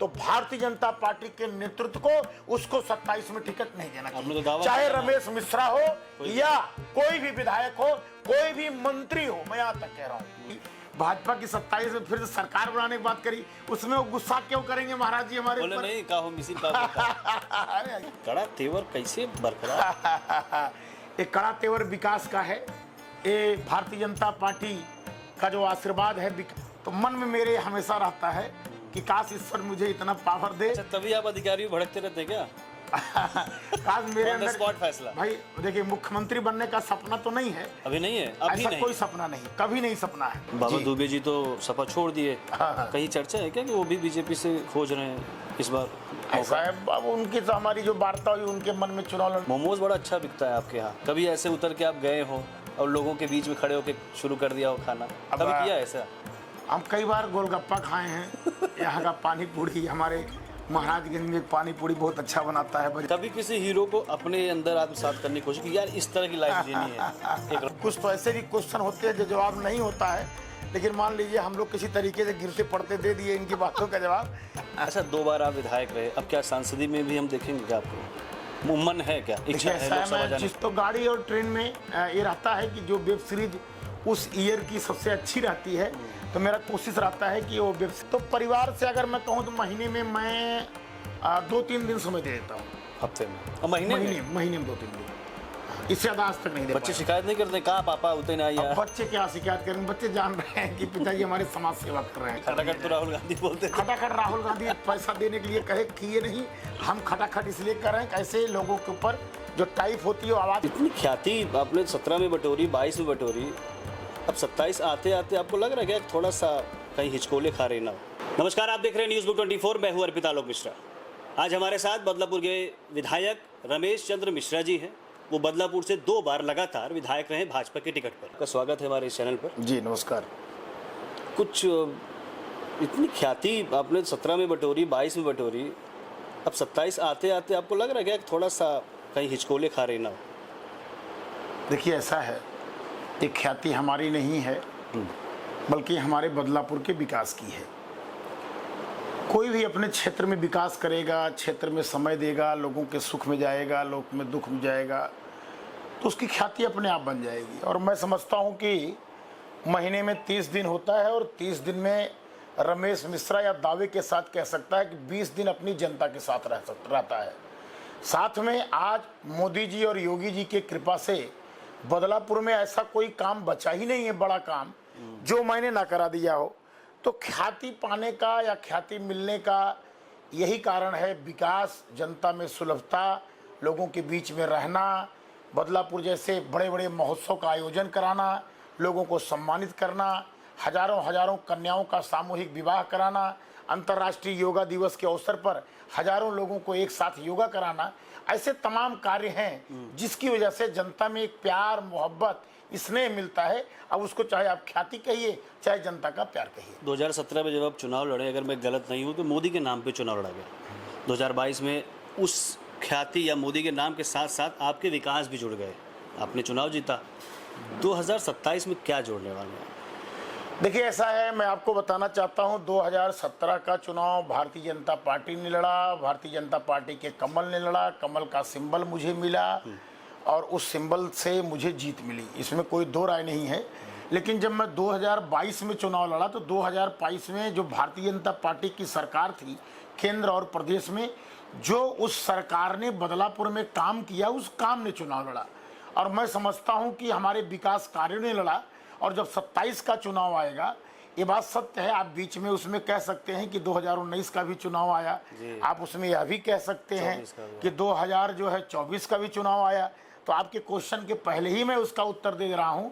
तो भारतीय जनता पार्टी के नेतृत्व को उसको 27 में टिकट नहीं देना चाहिए, तो चाहे रमेश मिश्रा हो या कोई भी विधायक हो, कोई भी मंत्री हो। मैं यहाँ तक कह रहा हूँ भाजपा की 27 में फिर सरकार बनाने की बात करी, उसमें वो गुस्सा क्यों करेंगे महाराज जी हमारे बोले नहीं का हो मिसिर का कड़ा तेवर कैसे बरकरार एक कड़ा तेवर विकास का है। ये भारतीय जनता पार्टी का जो आशीर्वाद है, तो मन में मेरे हमेशा रहता है कि काश ईश्वर मुझे इतना पावर दे। अच्छा, तभी आप अधिकारी भड़कते रहते हैं क्या? काश मेरे अंदर स्पॉट फैसला। भाई देखिए, मुख्यमंत्री बनने का सपना तो नहीं है, अभी नहीं है, अभी ऐसा नहीं। कोई सपना नहीं, कभी नहीं सपना है। बाबा दुबे जी तो सपा छोड़ दिए, कहीं चर्चा है क्या कि वो भी बीजेपी से खोज रहे हैं इस बार? ऐसा है अब उनकी तो हमारी जो वार्ता हुई, उनके मन में चुनाव मोमोज बड़ा अच्छा बिकता है आपके यहाँ, कभी ऐसे उतर के आप गए हो और लोगों के बीच में खड़े होकर शुरू कर दिया हो खाना, कभी किया ऐसा? हम कई बार गोलगप्पा खाए हैं, यहाँ का पानी पूरी, हमारे महाराजगंज में पानी पूरी बहुत अच्छा बनाता है। कभी किसी हीरो को अपने अंदर आत्मसात करने की कोशिश की, यार इस तरह की लाइफ जीनी है? कुछ तो ऐसे भी क्वेश्चन होते हैं जो जवाब नहीं होता है, लेकिन मान लीजिए हम लोग किसी तरीके से गिरते पड़ते दे दिए इनकी बातों का जवाब। अच्छा, 2 बार आप विधायक रहे, अब क्या सांसदी में भी हम देखेंगे क्या आपको? मन है क्या, इच्छा है लोकसभा जाने? जिस तो गाड़ी और ट्रेन में ये रहता है कि जो वेब सीरीज उस ईयर की सबसे अच्छी रहती है, तो मेरा कोशिश रहता है कि वो वेब, तो परिवार से अगर मैं कहूँ तो महीने में मैं 2-3 दिन समय दे देता हूँ। हफ्ते में और महीने में 2-3 दिन, इससे ज़्यादा आज तक नहीं दे। बच्चे शिकायत नहीं करते, कहाँ पापा उतने नहीं आया? बच्चे क्या शिकायत करेंगे, बच्चे जान रहे हैं कि पिताजी हमारे समाज सेवा कर रहे हैं। खटाखट तो राहुल गांधी बोलते हैं। खटाखट राहुल गांधी पैसा देने के लिए कहे किए नहीं, हम खटाखट इसलिए कर रहे हैं कि ऐसे लोगों के ऊपर जो टाइप होती है आवाज़। इतनी ख्याति आपने 17 में बटोरी, 22 में बटोरी, अब 27 आते आते आपको लग रहा है कि थोड़ा सा कहीं हिचकोले खा रहे ना? नमस्कार, आप देख रहे हैं न्यूज़ बुक 24, मैं हूँ अर्पित आलोक मिश्रा। आज हमारे साथ बदलापुर के विधायक रमेश चंद्र मिश्रा जी हैं। वो बदलापुर से 2 बार लगातार विधायक रहे भाजपा के टिकट पर। आपका स्वागत है हमारे इस चैनल पर। जी नमस्कार। कुछ इतनी ख्याति आपने 17 में बटोरी, 22 में बटोरी, अब 27 आते आते आपको लग रहा है कि थोड़ा सा कहीं हिचकोले खा रहे ना? देखिए ऐसा है, ये ख्याति हमारी नहीं है, बल्कि हमारे बदलापुर के विकास की है। कोई भी अपने क्षेत्र में विकास करेगा, क्षेत्र में समय देगा, लोगों के सुख में जाएगा, लोग में दुख में जाएगा, तो उसकी ख्याति अपने आप बन जाएगी। और मैं समझता हूँ कि महीने में 30 दिन होता है, और 30 दिन में रमेश मिश्रा या दावे के साथ कह सकता है कि 20 दिन अपनी जनता के साथ रहता है। साथ में आज मोदी जी और योगी जी के कृपा से बदलापुर में ऐसा कोई काम बचा ही नहीं है, बड़ा काम जो मैंने ना करा दिया हो। तो ख्याति पाने का या ख्याति मिलने का यही कारण है, विकास, जनता में सुलभता, लोगों के बीच में रहना, बदलापुर जैसे बड़े बड़े महोत्सव का आयोजन कराना, लोगों को सम्मानित करना, हजारों कन्याओं का सामूहिक विवाह कराना, अंतर्राष्ट्रीय योगा दिवस के अवसर पर हजारों लोगों को एक साथ योगा कराना, ऐसे तमाम कार्य हैं जिसकी वजह से जनता में एक प्यार, मोहब्बत, स्नेह मिलता है। अब उसको चाहे आप ख्याति कहिए, चाहे जनता का प्यार कहिए। 2017 में जब आप चुनाव लड़े, अगर मैं गलत नहीं हूँ तो मोदी के नाम पे चुनाव लड़ा गया। 2022 में उस ख्याति या मोदी के नाम के साथ साथ आपके विकास भी जुड़ गए, आपने चुनाव जीता। 2027 में क्या जोड़ने वाले हैं? देखिए ऐसा है, मैं आपको बताना चाहता हूं, 2017 का चुनाव भारतीय जनता पार्टी ने लड़ा, भारतीय जनता पार्टी के कमल ने लड़ा, कमल का सिंबल मुझे मिला और उस सिंबल से मुझे जीत मिली, इसमें कोई दो राय नहीं है। लेकिन जब मैं 2022 में चुनाव लड़ा तो 2022 में जो भारतीय जनता पार्टी की सरकार थी केंद्र और प्रदेश में, जो उस सरकार ने बदलापुर में काम किया, उस काम ने चुनाव लड़ा। और मैं समझता हूं कि हमारे विकास कार्यों ने लड़ा। और जब 27 का चुनाव आएगा, ये बात सत्य है, आप बीच में उसमें कह सकते हैं कि 2019 का भी चुनाव आया, आप उसमें यह भी कह सकते हैं कि 2024 का भी चुनाव आया। तो आपके क्वेश्चन के पहले ही मैं उसका उत्तर दे रहा हूं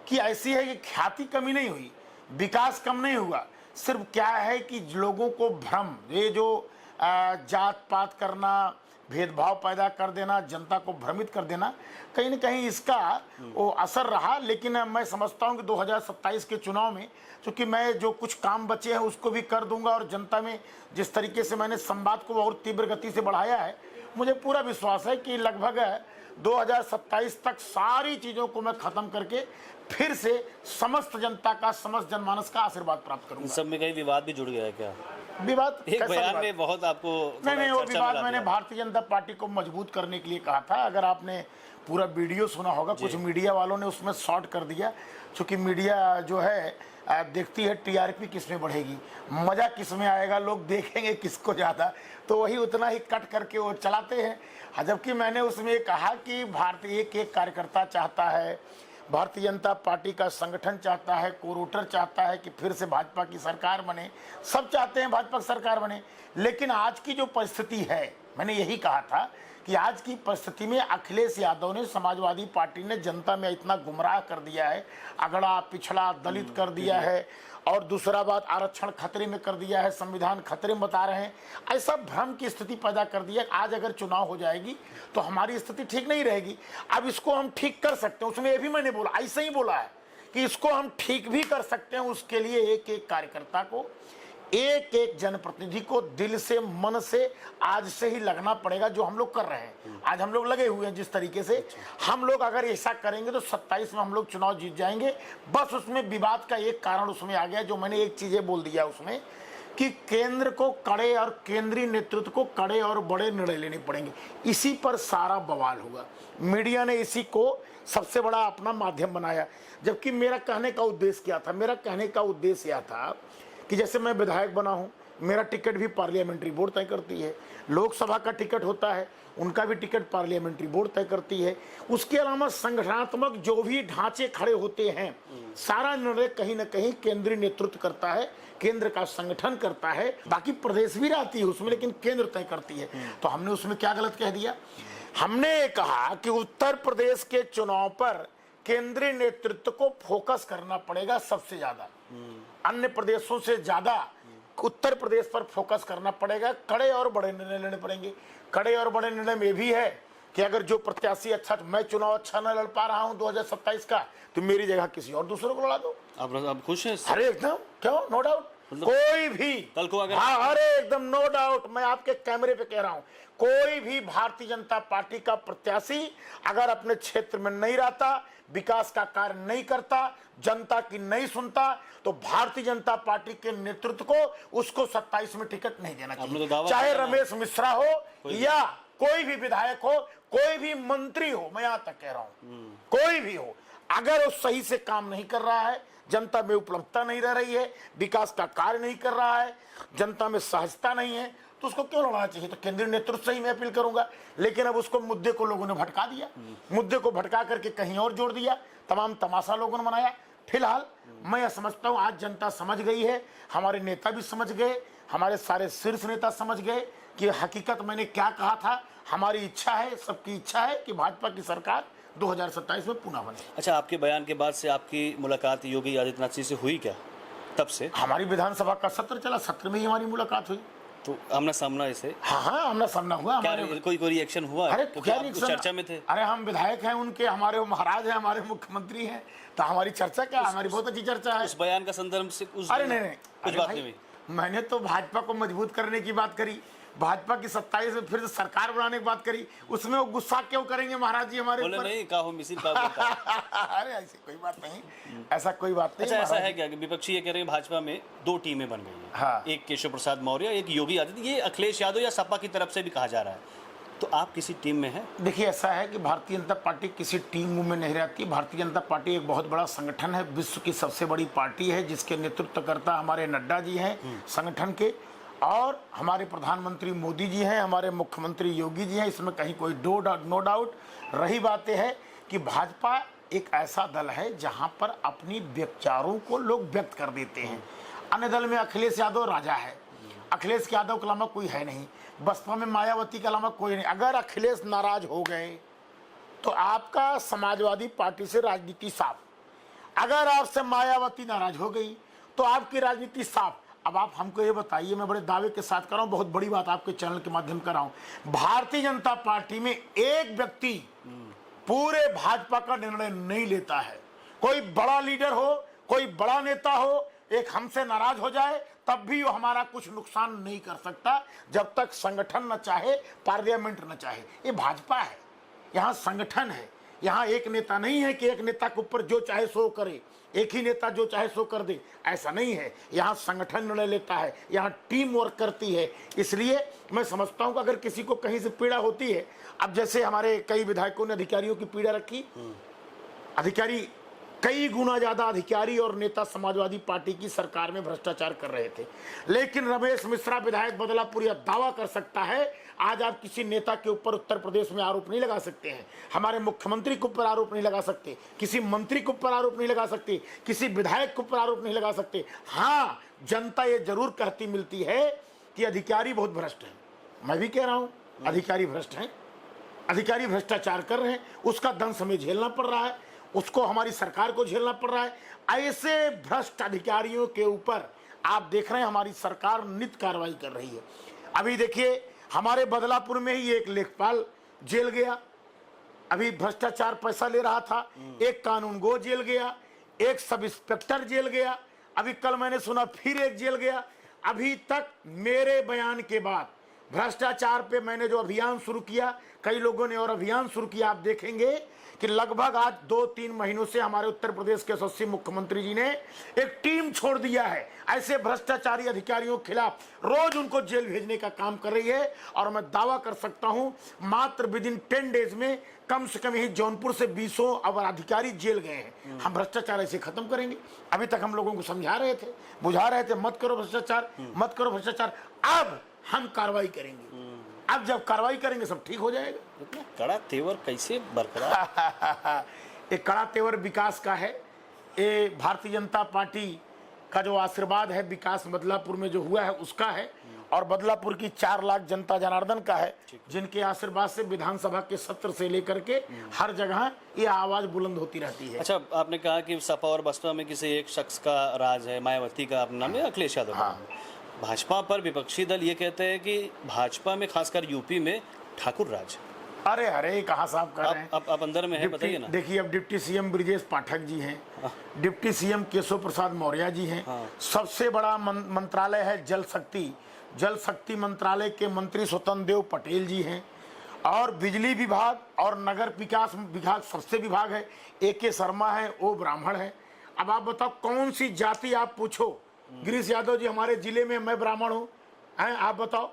कि ऐसी है कि ख्याति कमी नहीं हुई, विकास कम नहीं हुआ, सिर्फ क्या है कि लोगों को भ्रम, ये जो जात पात करना, भेदभाव पैदा कर देना, जनता को भ्रमित कर देना, कहीं न कहीं इसका वो असर रहा। लेकिन मैं समझता हूं कि 2027 के चुनाव में, चूँकि मैं जो कुछ काम बचे हैं उसको भी कर दूंगा, और जनता में जिस तरीके से मैंने संवाद को और तीव्र गति से बढ़ाया है, मुझे पूरा विश्वास है कि लगभग 2027 तक सारी चीज़ों को मैं ख़त्म करके फिर से समस्त जनता का, समस्त जनमानस का आशीर्वाद प्राप्त करूंगा। इन सब में कहीं विवाद भी जुड़ गया है क्या? विवाद एक कैसा बयान विवाद? में बहुत आपको नहीं वो चर्चा में विवाद ला मैंने दिया। भारतीय जनता पार्टी को मजबूत करने के लिए कहा था। अगर आपने पूरा वीडियो सुना होगा, कुछ मीडिया वालों ने उसमें शॉर्ट कर दिया, क्योंकि मीडिया जो है देखती है टीआरपी किस में बढ़ेगी, मजा किस में आएगा, लोग देखेंगे किसको ज़्यादा, तो वही उतना ही कट करके वो चलाते हैं। जबकि मैंने उसमें कहा कि भारतीय एक कार्यकर्ता चाहता है, भारतीय जनता पार्टी का संगठन चाहता है, कोरोटर चाहता है कि फिर से भाजपा की सरकार बने, सब चाहते हैं भाजपा की सरकार बने। लेकिन आज की जो परिस्थिति है, मैंने यही कहा था कि आज की परिस्थिति में अखिलेश यादव ने, समाजवादी पार्टी ने जनता में इतना गुमराह कर दिया है, अगड़ा पिछड़ा दलित कर दिया है, और दूसरा बात आरक्षण खतरे में कर दिया है, संविधान खतरे में बता रहे हैं, ऐसा भ्रम की स्थिति पैदा कर दिया। आज अगर चुनाव हो जाएगी तो हमारी स्थिति ठीक नहीं रहेगी। अब इसको हम ठीक कर सकते हैं, उसमें ये भी मैंने बोला, ऐसे ही बोला है कि इसको हम ठीक भी कर सकते हैं। उसके लिए एक एक कार्यकर्ता को, एक एक जनप्रतिनिधि को दिल से, मन से आज से ही लगना पड़ेगा, जो हम लोग कर रहे हैं। आज हम लोग लगे हुए हैं जिस तरीके से, हम लोग अगर ऐसा करेंगे तो 27 में हम लोग चुनाव जीत जाएंगे। बस उसमें विवाद का एक कारण उसमें आ गया, जो मैंने एक चीजें बोल दिया उसमें, कि केंद्र को कड़े और केंद्रीय नेतृत्व को कड़े और बड़े निर्णय लेने पड़ेंगे। इसी पर सारा बवाल होगा। मीडिया ने इसी को सबसे बड़ा अपना माध्यम बनाया, जबकि मेरा कहने का उद्देश्य क्या था? मेरा कहने का उद्देश्य यह था कि जैसे मैं विधायक बना हूं, मेरा टिकट भी पार्लियामेंट्री बोर्ड तय करती है, लोकसभा का टिकट होता है, उनका भी टिकट पार्लियामेंट्री बोर्ड तय करती है। उसके अलावा संगठनात्मक जो भी ढांचे खड़े होते हैं, सारा निर्णय कहीं ना कहीं केंद्रीय नेतृत्व करता है, केंद्र का संगठन करता है। बाकी प्रदेश भी रहती है उसमें, लेकिन केंद्र तय करती है। तो हमने उसमें क्या गलत कह दिया? हमने ये कहा कि उत्तर प्रदेश के चुनाव पर केंद्रीय नेतृत्व को फोकस करना पड़ेगा सबसे ज्यादा, अन्य प्रदेशों से ज्यादा उत्तर प्रदेश पर फोकस करना पड़ेगा। कड़े और बड़े निर्णय लेने पड़ेंगे। कड़े और बड़े निर्णय में भी है कि अगर जो प्रत्याशी अच्छा, मैं चुनाव अच्छा न लड़ पा रहा हूं 2027 का, तो मेरी जगह किसी और दूसरे को लड़ा दो। आप खुश हैं? अरे एकदम, क्यों, नो डाउट। कोई भी कल को अगर, हाँ, अरे एकदम नो डाउट, मैं आपके कैमरे पे कह रहा हूं, कोई भी भारतीय जनता पार्टी का प्रत्याशी अगर अपने क्षेत्र में नहीं रहता, विकास का कार्य नहीं करता, जनता की नहीं सुनता, तो भारतीय जनता पार्टी के नेतृत्व को उसको 27 में टिकट नहीं देना चाहिए। तो चाहे रमेश मिश्रा हो या कोई भी विधायक हो, कोई भी मंत्री हो, मैं यहां तक कह रहा हूं, कोई भी हो, अगर वो सही से काम नहीं कर रहा है, जनता में उपलब्धता नहीं रह रही है, विकास का कार्य नहीं कर रहा है, जनता में सहजता नहीं है, तो उसको क्यों लड़ना चाहिए? तो केंद्रीय नेतृत्व से ही मैं अपील करूंगा। लेकिन अब उसको मुद्दे को लोगों ने भटका दिया, मुद्दे को भटका करके कहीं और जोड़ दिया, तमाम तमाशा लोगों ने मनाया। फिलहाल मैं यह समझता हूं आज जनता समझ गई है, हमारे नेता भी समझ गए, हमारे सारे शीर्ष नेता समझ गए कि हकीकत मैंने क्या कहा था। हमारी इच्छा है, सबकी इच्छा है कि भाजपा की सरकार 2027 में पुनः बने। अच्छा, आपके बयान के बाद से आपकी मुलाकात योगी आदित्यनाथ जी से हुई क्या? तब से हमारी विधानसभा का सत्र चला, सत्र में ही हमारी मुलाकात हुई। तो आमना सामना ऐसे हाँ, आमना सामना हुआ। क्या हमारे कोई रिएक्शन हुआ? अरे क्योंकि क्या आप रिएक्शन? चर्चा में थे। अरे हम विधायक हैं उनके, हमारे वो महाराज हैं, हमारे मुख्यमंत्री हैं, तो हमारी चर्चा क्या, हमारी बहुत अच्छी चर्चा है। उस बयान का संदर्भ से कुछ, अरे नहीं, कुछ अरे बात भाई, नहीं हुई। मैंने तो भाजपा को मजबूत करने की बात करी, भाजपा की 27 में फिर से सरकार बनाने की बात करी, उसमें वो गुस्सा क्यों करेंगे महाराज जी हमारे बोले ऊपर? नहीं, का हो मिसिर का बोलता है। अरे ऐसी कोई बात नहीं, ऐसा कोई बात नहीं। अच्छा, ऐसा महाराज है क्या कि विपक्षी ये कह रहे हैं भाजपा में दो टीमें बन गई हैं, हाँ। एक केशव प्रसाद मौर्य, एक योगी आदित्य, ये अखिलेश यादव या सपा की तरफ से भी कहा जा रहा है, तो आप किसी टीम में हैं? देखिए, ऐसा है कि भारतीय जनता पार्टी किसी टीम में नहीं रहती। भारतीय जनता पार्टी एक बहुत बड़ा संगठन है, विश्व की सबसे बड़ी पार्टी है, जिसके नेतृत्वकर्ता हमारे नड्डा जी हैं संगठन के, और हमारे प्रधानमंत्री मोदी जी हैं, हमारे मुख्यमंत्री योगी जी हैं, इसमें कहीं कोई नो डाउट। रही बात यह है कि भाजपा एक ऐसा दल है जहां पर अपनी विचारों को लोग व्यक्त कर देते हैं। अन्य दल में अखिलेश यादव राजा है, अखिलेश यादव के अलावा कोई है नहीं, बसपा में मायावती के अलावा कोई नहीं। अगर अखिलेश नाराज हो गए तो आपका समाजवादी पार्टी से राजनीति साफ, अगर आपसे मायावती नाराज हो गई तो आपकी राजनीति साफ। अब आप हमको ये बताइए, मैं बड़े दावे के साथ कर रहा हूं, बहुत बड़ी बात आपके चैनल के माध्यम कर रहा हूं, भारतीय जनता पार्टी में एक व्यक्ति पूरे भाजपा का निर्णय नहीं लेता है। कोई बड़ा लीडर हो, कोई बड़ा नेता हो, एक हमसे नाराज हो जाए तब भी वो हमारा कुछ नुकसान नहीं कर सकता, जब तक संगठन न चाहे, पार्लियामेंट न चाहे। ये भाजपा है, यहाँ संगठन है, यहाँ एक नेता नहीं है कि एक नेता के ऊपर जो चाहे सो करे, एक ही नेता जो चाहे सो कर दे, ऐसा नहीं है। यहाँ संगठन निर्णय लेता है, यहाँ टीम वर्क करती है। इसलिए मैं समझता हूँ कि अगर किसी को कहीं से पीड़ा होती है, अब जैसे हमारे कई विधायकों ने अधिकारियों की पीड़ा रखी, अधिकारी कई गुना ज्यादा अधिकारी और नेता समाजवादी पार्टी की सरकार में भ्रष्टाचार कर रहे थे, लेकिन रमेश मिश्रा विधायक बदलापुर यह दावा कर सकता है, आज आप किसी नेता के ऊपर उत्तर प्रदेश में आरोप नहीं लगा सकते हैं, हमारे मुख्यमंत्री के ऊपर आरोप नहीं लगा सकते, किसी मंत्री के ऊपर आरोप नहीं लगा सकते, किसी विधायक के ऊपर आरोप नहीं लगा सकते। हाँ, जनता ये जरूर कहती मिलती है कि अधिकारी बहुत भ्रष्ट है। मैं भी कह रहा हूं, अधिकारी भ्रष्ट हैं, अधिकारी भ्रष्टाचार कर रहे हैं, उसका दंश हमें झेलना पड़ रहा है, उसको हमारी सरकार को झेलना पड़ रहा है। ऐसे भ्रष्ट अधिकारियों के ऊपर आप देख रहे हैं हमारी सरकार नित कार्रवाई कर रही है। अभी देखिए, हमारे बदलापुर में ही एक लेखपाल जेल गया, अभी भ्रष्टाचार पैसा ले रहा था, एक कानूनगो जेल गया, एक सब इंस्पेक्टर जेल गया, अभी कल मैंने सुना फिर एक जेल गया। अभी तक मेरे बयान के बाद भ्रष्टाचार पे मैंने जो अभियान शुरू किया, कई लोगों ने और अभियान शुरू किया, आप देखेंगे कि लगभग आज 2-3 महीनों से हमारे उत्तर प्रदेश के यशस्वी मुख्यमंत्री जी ने एक टीम छोड़ दिया है, ऐसे भ्रष्टाचारी अधिकारियों के खिलाफ रोज उनको जेल भेजने का काम कर रही है। और मैं दावा कर सकता हूं, मात्र विद इन 10 डेज में कम से कम यही जौनपुर से 20 अब अधिकारी जेल गए हैं। हम भ्रष्टाचार ऐसे खत्म करेंगे। अभी तक हम लोगों को समझा रहे थे, बुझा रहे थे, मत करो भ्रष्टाचार, मत करो भ्रष्टाचार। अब हम कार्रवाई करेंगे, अब जब कार्रवाई करेंगे सब ठीक हो जाएगा। इतना कड़ा तेवर कैसे बरकरार? एक कड़ा तेवर विकास का है। ये भारतीय जनता पार्टी का जो आशीर्वाद है विकास बदलापुर में जो हुआ है उसका है, और बदलापुर की 4 लाख जनता जनार्दन का है, जिनके आशीर्वाद से विधानसभा के सत्र से लेकर के हर जगह ये आवाज बुलंद होती रहती है। अच्छा, आपने कहा कि सपा और बसपा में किसी एक शख्स का राज है, मायावती का अपना नाम है, अखिलेश यादव। हाँ। भाजपा पर विपक्षी दल ये कहते हैं कि भाजपा में खासकर यूपी में ठाकुर राज। अरे अरे, कहाँ साफ कर रहे हैं आप अंदर में है, बताइए ना। देखिए, अब डिप्टी सीएम ब्रिजेश पाठक जी हैं, डिप्टी सीएम केशव प्रसाद मौर्य जी हैं, सबसे बड़ा मंत्रालय है जल शक्ति मंत्रालय के मंत्री स्वतंत्र देव पटेल जी हैं, और बिजली विभाग और नगर विकास विभाग सबसे विभाग है AK शर्मा है, वो ब्राह्मण है। अब आप बताओ कौन सी जाति आप पूछो, गिरीश यादव जी हमारे जिले में, मैं ब्राह्मण हूँ, आप बताओ।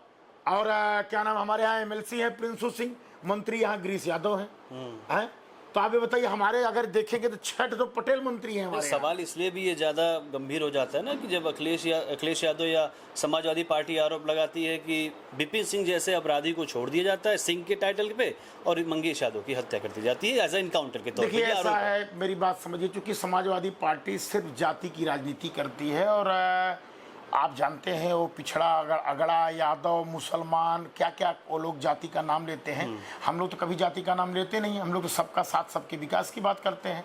और क्या नाम, हमारे यहाँ MLC है प्रिंसू सिंह, मंत्री यहाँ गिरीश यादव हैं। तो आप ये बताइए, हमारे अगर देखेंगे तो 6 तो पटेल मंत्री हैं हमारे। सवाल इसलिए भी ये ज्यादा गंभीर हो जाता है ना कि जब अखिलेश यादव या समाजवादी पार्टी आरोप लगाती है कि विपिन सिंह जैसे अपराधी को छोड़ दिया जाता है सिंह के टाइटल पे, और मंगेश यादव की हत्या कर दी जाती है एज एनकाउंटर के तौर पर। देखिए, ऐसा है, मेरी बात समझिए, चूंकि समाजवादी पार्टी सिर्फ जाति की राजनीति करती है, और आप जानते हैं वो पिछड़ा अगड़ा यादव मुसलमान क्या क्या वो लोग जाति का नाम लेते हैं। हम लोग तो कभी जाति का नाम लेते नहीं, हम लोग तो सबका साथ सबके विकास की बात करते हैं।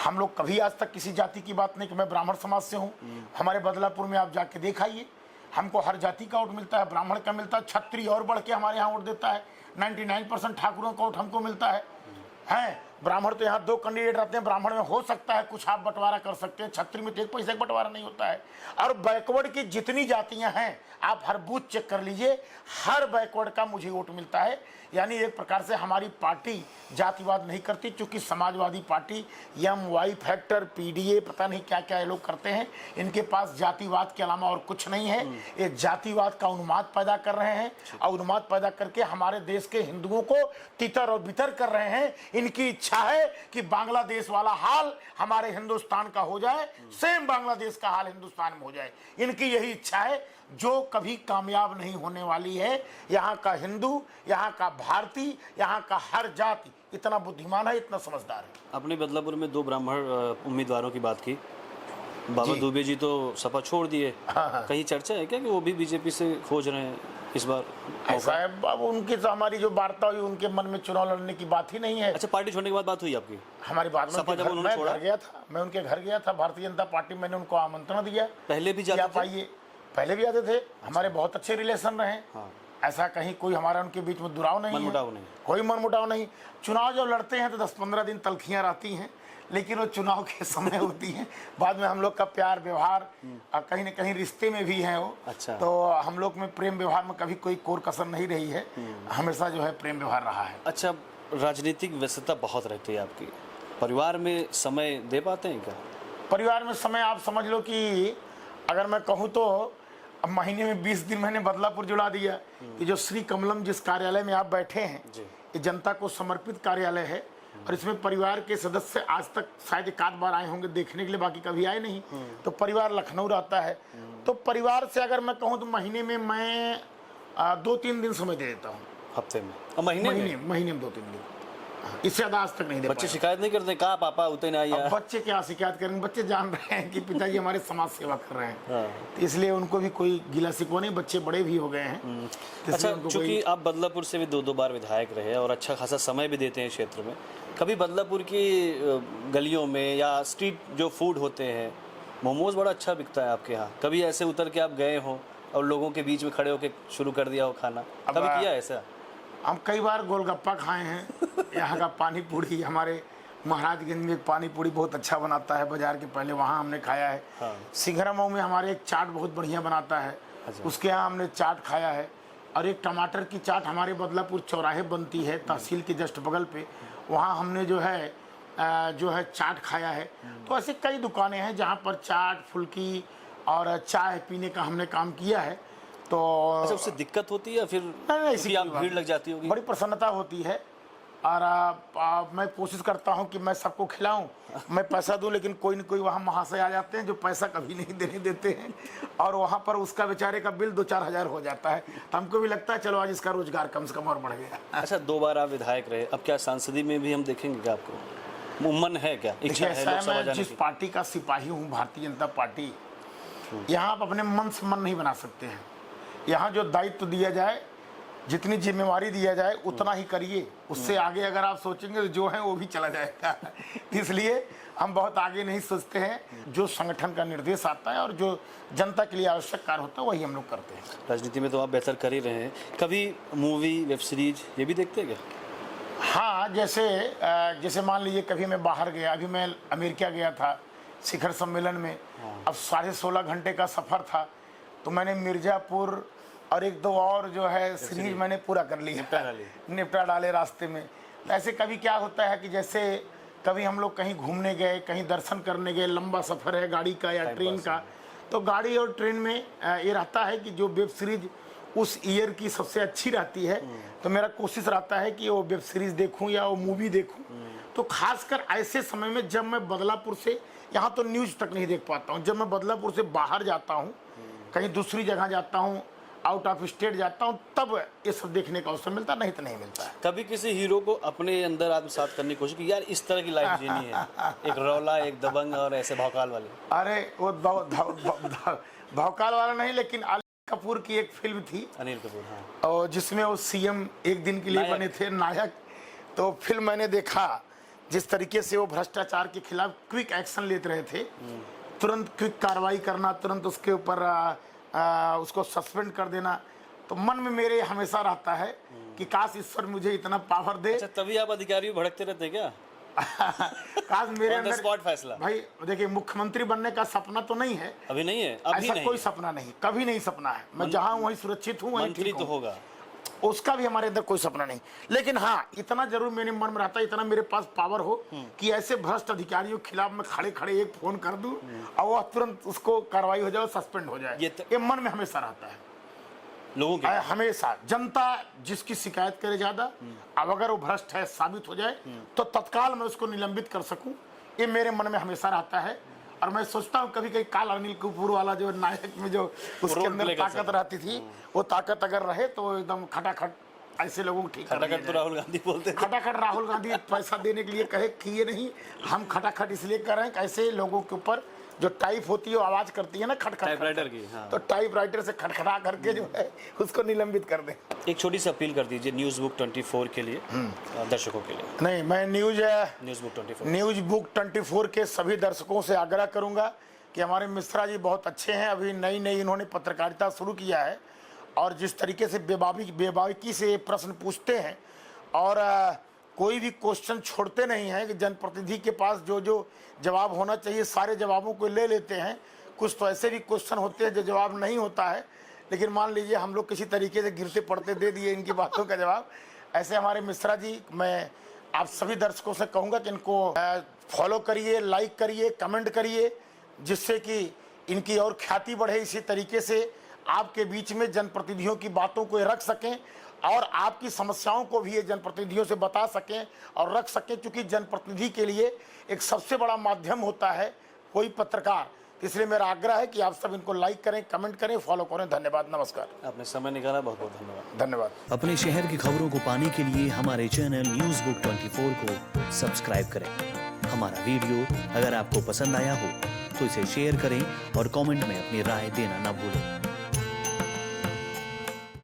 हम लोग कभी आज तक किसी जाति की बात नहीं कि मैं ब्राह्मण समाज से हूँ। हमारे बदलापुर में आप जाके देखाइए, हमको हर जाति का वोट मिलता है, ब्राह्मण का मिलता है, क्षत्रिय और बढ़ के हमारे यहाँ वोट देता है, 99% ठाकुरों का वोट हमको मिलता है। ब्राह्मण तो यहाँ 2 कैंडिडेट रहते हैं, ब्राह्मण में हो सकता है कुछ आप बंटवारा कर सकते हैं, क्षत्रिय में तो 1 पैसे का बंटवारा नहीं होता है। और बैकवर्ड की जितनी जातियां हैं आप हर बूथ चेक कर लीजिए, हर बैकवर्ड का मुझे वोट मिलता है। यानी एक प्रकार से हमारी पार्टी जातिवाद नहीं करती, चूंकि Samajwadi party MY factor PDA पता नहीं क्या क्या ये लोग करते हैं, इनके पास जातिवाद के अलावा और कुछ नहीं है। ये जातिवाद का उन्माद पैदा कर रहे हैं, और उन्माद पैदा करके हमारे देश के हिंदुओं को तितर और बितर कर रहे हैं। इनकी इच्छा है कि बांग्लादेश वाला हाल हमारे हिंदुस्तान का हो जाए, सेम बांग्लादेश का हाल हिंदुस्तान में हो जाए। इनकी यही इच्छा है, जो कभी कामयाब नहीं होने वाली है। यहाँ का हिंदू, यहाँ का भारतीय, यहाँ का हर जाति इतना बुद्धिमान है, इतना समझदार है। अपने बदलापुर में 2 ब्राह्मण उम्मीदवारों की बात की, बाबा दुबे जी तो सपा छोड़ दिए। कहीं चर्चा है क्या कि वो भी बीजेपी से खोज रहे हैं इस बार? ऐसा है, अब उनकी तो हमारी जो वार्ता हुई, उनके मन में चुनाव लड़ने की बात ही नहीं है। अच्छा, पार्टी छोड़ने के बाद बात हुई आपकी? हमारी बात में मैं घर गया था, मैं उनके घर गया था, भारतीय जनता पार्टी मैंने उनको आमंत्रण दिया। पहले भी जाते थे? पहले भी आते थे, हमारे बहुत अच्छे रिलेशन रहे। ऐसा कहीं कोई हमारा उनके बीच में दुराव नहीं है, कोई मनमुटाव नहीं। चुनाव जब लड़ते हैं तो 10-15 दिन तलखियां रहती हैं, लेकिन वो चुनाव के समय होती हैं। बाद में हम लोग का प्यार व्यवहार कहीं न कहीं रिश्ते में भी है वो। अच्छा। तो हम लोग में प्रेम व्यवहार में कभी कोई कोर कसर नहीं रही है, हमेशा जो है प्रेम व्यवहार रहा है। अच्छा, राजनीतिक व्यस्तता बहुत रहती है आपकी, परिवार में समय दे पाते हैं क्या? परिवार में समय आप समझ लो कि अगर मैं कहूँ तो अब महीने में 20 दिन मैंने बदलापुर जुड़ा दिया कि जो श्री कमलम जिस कार्यालय में आप बैठे हैं जी। ये जनता को समर्पित कार्यालय है और इसमें परिवार के सदस्य आज तक शायद एक आध बार आए होंगे देखने के लिए, बाकी कभी आए नहीं। तो परिवार लखनऊ रहता है, तो परिवार से अगर मैं कहूँ तो महीने में मैं 2-3 दिन समय दे देता हूँ। हफ्ते में और महीने में? महीने में 2-3 दिन, इससे ज़्यादा आज तक नहीं दे बच्चे पाया। शिकायत नहीं करते कहा पापा उतने नहीं आया? अब बच्चे क्या शिकायत करेंगे, बच्चे जान रहे हैं कि पिताजी हमारे समाज सेवा कर रहे हैं, हाँ। तो इसलिए उनको भी कोई गिला शिकवा नहीं, बच्चे बड़े भी हो गए हैं। तो अच्छा, इसलिए उनको चूंकि आप बदलापुर से भी 2-2 बार विधायक रहे और अच्छा खासा समय भी देते हैं क्षेत्र में, कभी बदलापुर की गलियों में या स्ट्रीट जो फूड होते हैं, मोमोज बड़ा अच्छा बिकता है आपके यहाँ, कभी ऐसे उतर के आप गए हो और लोगों के बीच में खड़े होकर शुरू कर दिया हो खाना, कभी किया ऐसा? हम कई बार गोलगप्पा खाए हैं। यहाँ का पानी पूरी, हमारे महाराजगंज में पानी पूरी बहुत अच्छा बनाता है बाजार के पहले, वहाँ हमने खाया है। हाँ। सिंघरा में हमारे एक चाट बहुत बढ़िया बनाता है, अच्छा। उसके यहाँ हमने चाट खाया है। और एक टमाटर की चाट हमारे बदलापुर चौराहे बनती है तहसील के जस्ट बगल पे, वहाँ हमने जो है चाट खाया है। तो ऐसी कई दुकानें हैं जहाँ पर चाट, फुल्की और चाय पीने का हमने काम किया है। तो अच्छा, उससे दिक्कत होती है या फिर नहीं, क्योंकि आप भीड़ लग जाती होगी? बड़ी प्रसन्नता होती है और मैं कोशिश करता हूं कि मैं सबको खिलाऊं, मैं पैसा दूं, लेकिन कोई न कोई वहां महाशय आ जाते हैं जो पैसा कभी नहीं देने देते हैं और वहां पर उसका बेचारे का बिल 2-4 हज़ार हो जाता है। तो हमको भी लगता है चलो आज इसका रोजगार कम से कम और बढ़ गया। अच्छा, 2 बार आप विधायक रहे, अब क्या सांसदी में भी हम देखेंगे क्या आपको? मन है क्या, इच्छा है ऐसा है, लोकसभा मैं जाने जिस की? पार्टी का सिपाही हूँ, भारतीय जनता पार्टी, यहाँ आप अपने मन से मन नहीं बना सकते हैं। यहाँ जो दायित्व दिया जाए, जितनी जिम्मेवारी दिया जाए उतना ही करिए, उससे आगे अगर आप सोचेंगे तो जो है वो भी चला जाएगा। इसलिए हम बहुत आगे नहीं सोचते हैं, जो संगठन का निर्देश आता है और जो जनता के लिए आवश्यक कार्य होता है वही हम लोग करते हैं। राजनीति में तो आप बेहतर कर ही रहे हैं, कभी मूवी, वेब सीरीज ये भी देखते हैं क्या? हाँ, जैसे मान लीजिए कभी मैं बाहर गया, अभी मैं अमेरिका गया था शिखर सम्मेलन में, अब 16.5 घंटे का सफ़र था, तो मैंने मिर्ज़ापुर और 1-2 और जो है सीरीज मैंने पूरा कर ली, निपटा डाले रास्ते में। ऐसे कभी क्या होता है कि जैसे कभी हम लोग कहीं घूमने गए, कहीं दर्शन करने गए, लंबा सफ़र है गाड़ी का या ट्रेन का, तो गाड़ी और ट्रेन में ये रहता है कि जो वेब सीरीज उस ईयर की सबसे अच्छी रहती है, तो मेरा कोशिश रहता है कि वो वेब सीरीज़ देखूं या वो मूवी देखूं। तो खासकर ऐसे समय में जब मैं बदलापुर से, यहाँ तो न्यूज़ तक नहीं देख पाता हूँ, जब मैं बदलापुर से बाहर जाता हूँ, कहीं दूसरी जगह जाता हूँ, आउट ऑफ स्टेट जाता हूँ, तब ये सब देखने का अवसर मिलता, नहीं तो नहीं मिलता है। कभी किसी हीरो को अपने अंदर आत्मसात करने की कोशिश की, यार इस तरह की लाइफ जीनी है, एक रौला, एक दबंग और ऐसे भौकाल वाली? अरे वो भौकाल वाला नहीं, लेकिन अनिल कपूर की एक फिल्म थी, अनिल कपूर, हाँ, और जिसमें वो सीएम एक दिन के लिए बने थे, नायक। तो फिल्म मैंने देखा, जिस तरीके से वो भ्रष्टाचार के खिलाफ क्विक एक्शन लेते रहे थे, तुरंत क्विक कार्रवाई करना, तुरंत उसके ऊपर उसको सस्पेंड कर देना, तो मन में मेरे हमेशा रहता है कि काश ईश्वर मुझे इतना पावर दे। अच्छा, तभी आप अधिकारी भड़कते रहते हैं क्या? काश मेरे On the अंदर, spot फैसला। भाई देखिए, मुख्यमंत्री बनने का सपना तो नहीं है, अभी नहीं है, अभी ऐसा नहीं कोई है। सपना नहीं, कभी नहीं सपना है। मैं जहाँ हूँ वहीं सुरक्षित हूँ, वहीं मंत्री ठीक तो हूँ, होगा, उसका भी हमारे अंदर कोई सपना नहीं। लेकिन हाँ, इतना जरूर मेरे मन में रहता है, इतना मेरे पास पावर हो कि ऐसे भ्रष्ट अधिकारियों के खिलाफ मैं खड़े खड़े एक फोन कर दूं और वह तुरंत उसको कार्रवाई हो जाए, सस्पेंड हो जाए। ये मन में हमेशा रहता है लोगों के। हमेशा जनता जिसकी शिकायत करे ज्यादा, अब अगर वो भ्रष्ट है साबित हो जाए तो तत्काल मैं उसको निलंबित कर सकूं, ये मेरे मन में हमेशा रहता है। और मैं सोचता हूँ कभी कभी काल अनिल कपूर वाला जो नायक में जो उसके अंदर ताकत रहती थी, वो ताकत अगर रहे तो एकदम खटाखट ऐसे लोगों को ठीक कर दिया खटाखट तो जाए। राहुल गांधी बोलते थे। खटाखट राहुल गांधी पैसा देने के लिए कहे किए नहीं, हम खटाखट इसलिए कर रहे हैं कि ऐसे लोगों के ऊपर जो टाइप होती है वो आवाज करती है ना, खटखट, टाइपराइटर की, हाँ। तो टाइपराइटर से खटखटा करके जो है उसको निलंबित कर दें। एक छोटी सी अपील कर दीजिए न्यूज़ बुक 24 के लिए, दर्शकों के लिए। नहीं, मैं न्यूज़ बुक 24 के सभी दर्शकों से आग्रह करूंगा कि हमारे मिश्रा जी बहुत अच्छे हैं, अभी नई इन्होंने पत्रकारिता शुरू किया है और जिस तरीके से बेबाकी से प्रश्न पूछते हैं और कोई भी क्वेश्चन छोड़ते नहीं हैं कि जनप्रतिनिधि के पास जो जो जवाब होना चाहिए सारे जवाबों को ले लेते हैं। कुछ तो ऐसे भी क्वेश्चन होते हैं जो जवाब नहीं होता है, लेकिन मान लीजिए हम लोग किसी तरीके से गिरते पड़ते दे दिए इनकी बातों का जवाब, ऐसे हमारे मिश्रा जी, मैं आप सभी दर्शकों से कहूँगा कि इनको फॉलो करिए, लाइक करिए, कमेंट करिए, जिससे कि इनकी और ख्याति बढ़े। इसी तरीके से आपके बीच में जनप्रतिनिधियों की बातों को ये रख सकें और आपकी समस्याओं को भी ये जनप्रतिनिधियों से बता सकें और रख सकें, क्योंकि जनप्रतिनिधि के लिए एक सबसे बड़ा माध्यम होता है कोई पत्रकार। इसलिए मेरा आग्रह है कि आप सब इनको लाइक करें, कमेंट करें, फॉलो करें। धन्यवाद, नमस्कार। आपने समय निकाला, बहुत बहुत धन्यवाद। धन्यवाद। अपने शहर की खबरों को पाने के लिए हमारे चैनल न्यूज़ बुक 24 को सब्सक्राइब करें। हमारा वीडियो अगर आपको पसंद आया हो तो इसे शेयर करें और कमेंट में अपनी राय देना न भूलें।